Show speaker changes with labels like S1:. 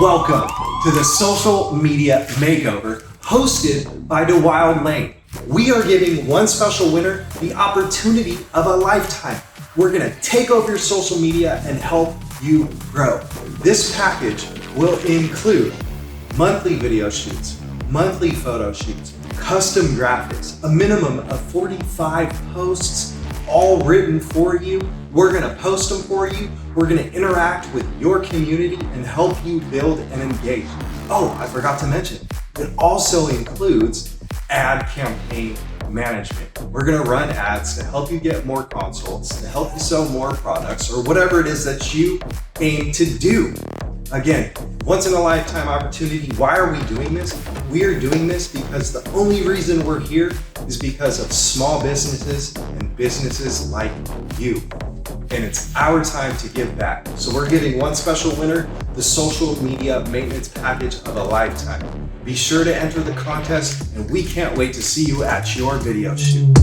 S1: Welcome to the Social Media Makeover hosted by DeWilde Laine. We are giving one special winner the opportunity of a lifetime. We're gonna take over your social media and help you grow. This package will include monthly video shoots, monthly photo shoots, custom graphics, a minimum of 45 posts, all written for you. We're gonna post them for you. We're gonna interact with your community and help you build and engage. Oh, I forgot to mention, it also includes ad campaign management. We're gonna run ads to help you get more consults, to help you sell more products, or whatever it is that you aim to do. Again, once in a lifetime opportunity. Why are we doing this? We are doing this because the only reason we're here is because of small businesses and businesses like you. And it's our time to give back. So we're giving one special winner the social media maintenance package of a lifetime. Be sure to enter the contest, and we can't wait to see you at your video shoot.